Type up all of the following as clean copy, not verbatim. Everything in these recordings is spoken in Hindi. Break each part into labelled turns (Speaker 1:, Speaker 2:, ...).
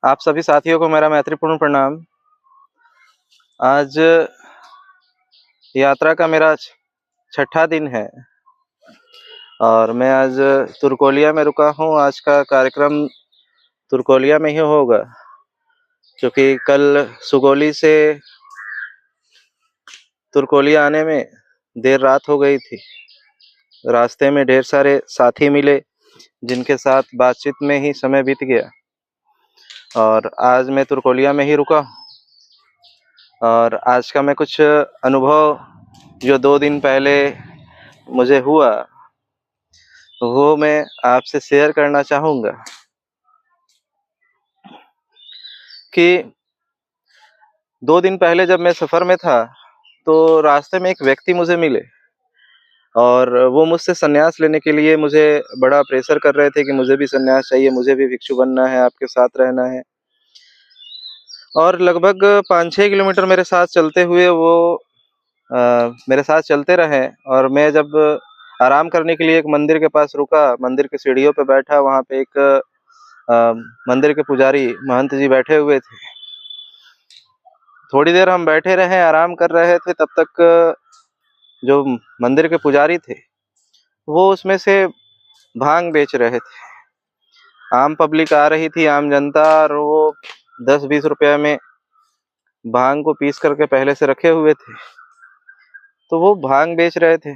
Speaker 1: आप सभी साथियों को मेरा मैत्रीपूर्ण प्रणाम। आज यात्रा का मेरा छठा दिन है और मैं आज तुर्कोलिया में रुका हूँ। आज का कार्यक्रम तुर्कोलिया में ही होगा, क्योंकि कल सुगोली से तुर्कोलिया आने में देर रात हो गई थी। रास्ते में ढेर सारे साथी मिले जिनके साथ बातचीत में ही समय बीत गया और आज मैं तुर्कोलिया में ही रुका हूँ। और आज का मैं कुछ अनुभव जो 2 दिन पहले मुझे हुआ वो मैं आपसे शेयर करना चाहूँगा कि 2 दिन पहले जब मैं सफ़र में था तो रास्ते में एक व्यक्ति मुझे मिले और वो मुझसे संन्यास लेने के लिए मुझे बड़ा प्रेशर कर रहे थे कि मुझे भी संन्यास चाहिए, मुझे भी भिक्षु बनना है, आपके साथ रहना है। और लगभग 5-6 किलोमीटर मेरे साथ चलते हुए वो मेरे साथ चलते रहे और मैं जब आराम करने के लिए एक मंदिर के पास रुका, मंदिर की सीढ़ियों पे बैठा, वहाँ पे एक मंदिर के पुजारी महंत जी बैठे हुए थे। थोड़ी देर हम बैठे रहे, आराम कर रहे थे, तब तक जो मंदिर के पुजारी थे वो उसमें से भांग बेच रहे थे। आम पब्लिक आ रही थी, आम जनता, और वो 10-20 रुपये में भांग को पीस करके पहले से रखे हुए थे, तो वो भांग बेच रहे थे।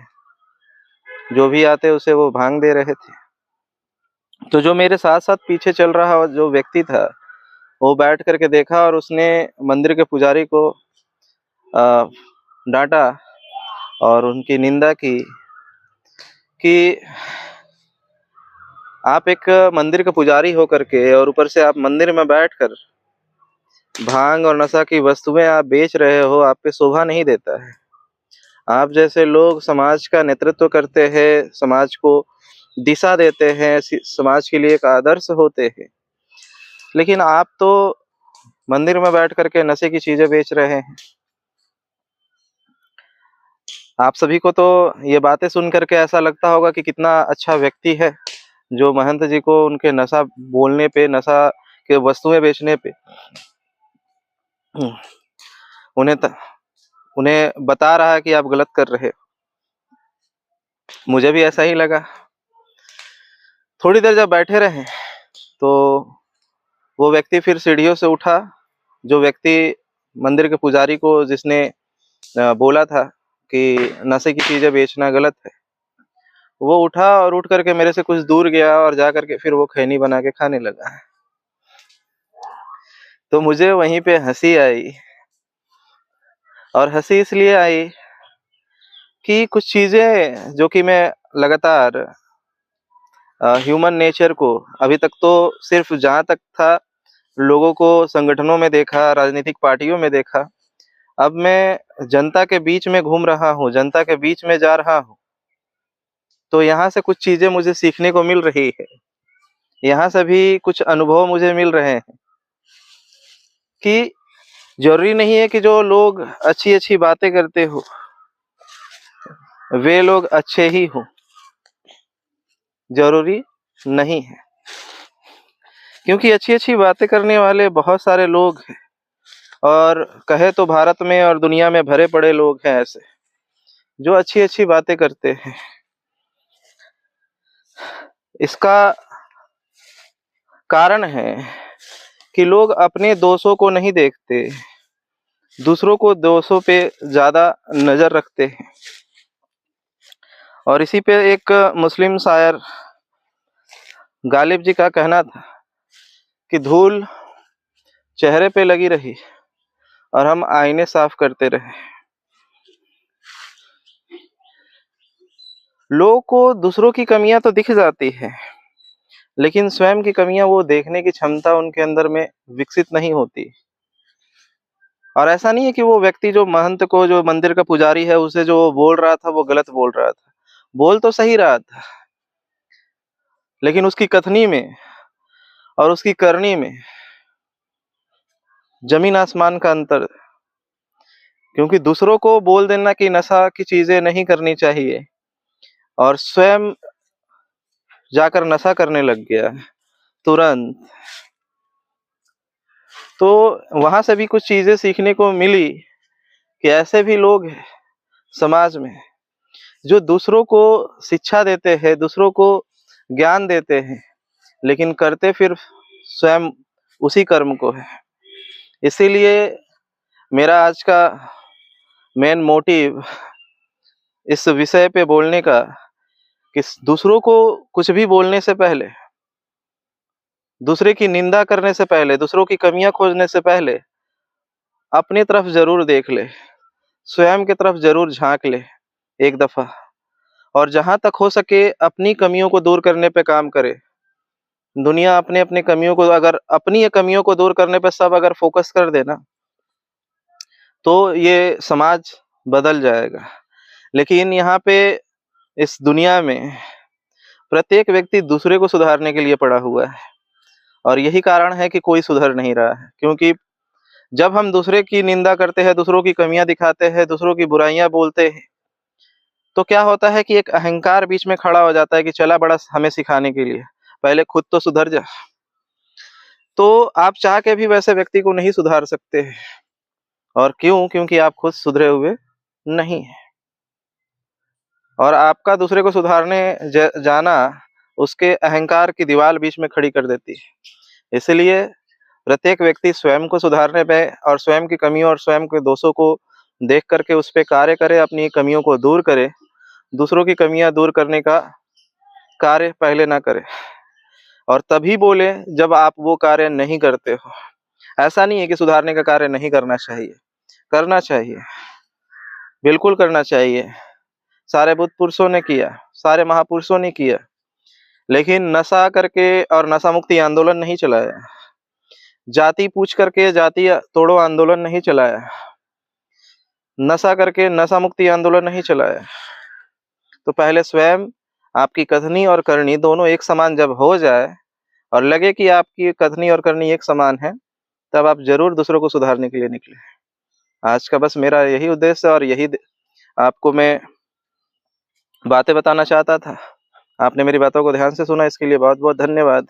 Speaker 1: जो भी आते उसे वो भांग दे रहे थे। तो जो मेरे साथ साथ पीछे चल रहा जो व्यक्ति था वो बैठ करके देखा और उसने मंदिर के पुजारी को डांटा और उनकी निंदा की कि आप एक मंदिर के पुजारी हो करके और ऊपर से आप मंदिर में बैठकर भांग और नशा की वस्तुएं आप बेच रहे हो, आप पे शोभा नहीं देता है। आप जैसे लोग समाज का नेतृत्व करते हैं, समाज को दिशा देते हैं, समाज के लिए एक आदर्श होते हैं, लेकिन आप तो मंदिर में बैठ करके नशे की चीजें बेच रहे हैं। आप सभी को तो ये बातें सुन करके ऐसा लगता होगा कि कितना अच्छा व्यक्ति है जो महंत जी को उनके नशा बोलने पे, नशा के वस्तुएं बेचने पे उन्हें उन्हें बता रहा है कि आप गलत कर रहे हो। मुझे भी ऐसा ही लगा। थोड़ी देर जब बैठे रहे तो वो व्यक्ति फिर सीढ़ियों से उठा, जो व्यक्ति मंदिर के पुजारी को जिसने बोला था कि नशे की चीजें बेचना गलत है, वो उठा और उठ करके मेरे से कुछ दूर गया और जा करके फिर वो खैनी बना के खाने लगा। तो मुझे वहीं पे हंसी आई, और हंसी इसलिए आई कि कुछ चीजें जो कि मैं लगातार ह्यूमन नेचर को अभी तक तो सिर्फ जहाँ तक था लोगों को संगठनों में देखा, राजनीतिक पार्टियों में देखा, अब मैं जनता के बीच में घूम रहा हूँ, जनता के बीच में जा रहा हूँ, तो यहाँ से कुछ चीजें मुझे सीखने को मिल रही है। यहाँ से भी कुछ अनुभव मुझे मिल रहे हैं कि जरूरी नहीं है कि जो लोग अच्छी अच्छी बातें करते हो वे लोग अच्छे ही हो, जरूरी नहीं है। क्योंकि अच्छी अच्छी बातें करने वाले बहुत सारे लोग हैं, और कहे तो भारत में और दुनिया में भरे पड़े लोग हैं ऐसे जो अच्छी अच्छी बातें करते हैं। इसका कारण है कि लोग अपने दोषों को नहीं देखते, दूसरों को दोषों पे ज्यादा नजर रखते हैं। और इसी पे एक मुस्लिम शायर गालिब जी का कहना था कि धूल चेहरे पे लगी रही और हम आईने साफ करते रहे। लोगों को दूसरों की कमियां तो दिख जाती है, लेकिन स्वयं की कमियां वो देखने की क्षमता उनके अंदर में विकसित नहीं होती। और ऐसा नहीं है कि वो व्यक्ति जो महंत को, जो मंदिर का पुजारी है, उसे जो बोल रहा था वो गलत बोल रहा था। बोल तो सही रहा था, लेकिन उसकी कथनी में और उसकी करनी में जमीन आसमान का अंतर। क्योंकि दूसरों को बोल देना कि नशा की चीजें नहीं करनी चाहिए और स्वयं जाकर नशा करने लग गया तुरंत, तो वहाँ से भी कुछ चीज़ें सीखने को मिली कि ऐसे भी लोग हैं समाज में, जो दूसरों को शिक्षा देते हैं, दूसरों को ज्ञान देते हैं, लेकिन करते फिर स्वयं उसी कर्म को है। इसीलिए मेरा आज का मेन मोटिव इस विषय पे बोलने का कि दूसरों को कुछ भी बोलने से पहले, दूसरे की निंदा करने से पहले, दूसरों की कमियाँ खोजने से पहले अपनी तरफ ज़रूर देख ले, स्वयं की तरफ ज़रूर झाँक ले एक दफ़ा, और जहाँ तक हो सके अपनी कमियों को दूर करने पे काम करे। दुनिया अपनी-अपनी कमियों को, अगर अपनी ये कमियों को दूर करने पे सब अगर फ़ोकस कर दे ना, तो ये समाज बदल जाएगा। लेकिन यहाँ पे इस दुनिया में प्रत्येक व्यक्ति दूसरे को सुधारने के लिए पड़ा हुआ है, और यही कारण है कि कोई सुधर नहीं रहा है। क्योंकि जब हम दूसरे की निंदा करते हैं, दूसरों की कमियाँ दिखाते हैं, दूसरों की बुराइयाँ बोलते हैं, तो क्या होता है कि एक अहंकार बीच में खड़ा हो जाता है कि चला बड़ा हमें सिखाने के लिए, पहले खुद तो सुधर जा। तो आप चाह के भी वैसे व्यक्ति को नहीं सुधार सकते हैं। और क्यों? क्योंकि आप खुद सुधरे हुए नहीं हैं। और आपका दूसरे को सुधारने जाना उसके अहंकार की दीवार बीच में खड़ी कर देती है। इसलिए प्रत्येक व्यक्ति स्वयं को सुधारने पे और स्वयं की कमियों और स्वयं के दोषों को देख करके उस पे कार्य करे, अपनी कमियों को दूर करे। दूसरों की कमियां दूर करने का कार्य पहले ना करे, और तभी बोले जब आप वो कार्य नहीं करते हो। ऐसा नहीं है कि सुधारने का कार्य नहीं करना चाहिए, करना चाहिए, बिल्कुल करना चाहिए। सारे बुद्ध पुरुषों ने किया, सारे महापुरुषों ने किया, लेकिन नशा करके और नशा मुक्ति आंदोलन नहीं चलाया, जाति पूछ करके जाति तोड़ो आंदोलन नहीं चलाया, नशा करके नशा मुक्ति आंदोलन नहीं चलाया। तो पहले स्वयं आपकी कथनी और करनी दोनों एक समान जब हो जाए और लगे कि आपकी कथनी और करनी एक समान है, तब आप जरूर दूसरों को सुधारने के लिए निकले। आज का बस मेरा यही उद्देश्य है, और यही आपको मैं बातें बताना चाहता था। आपने मेरी बातों को ध्यान से सुना, इसके लिए बहुत बहुत धन्यवाद।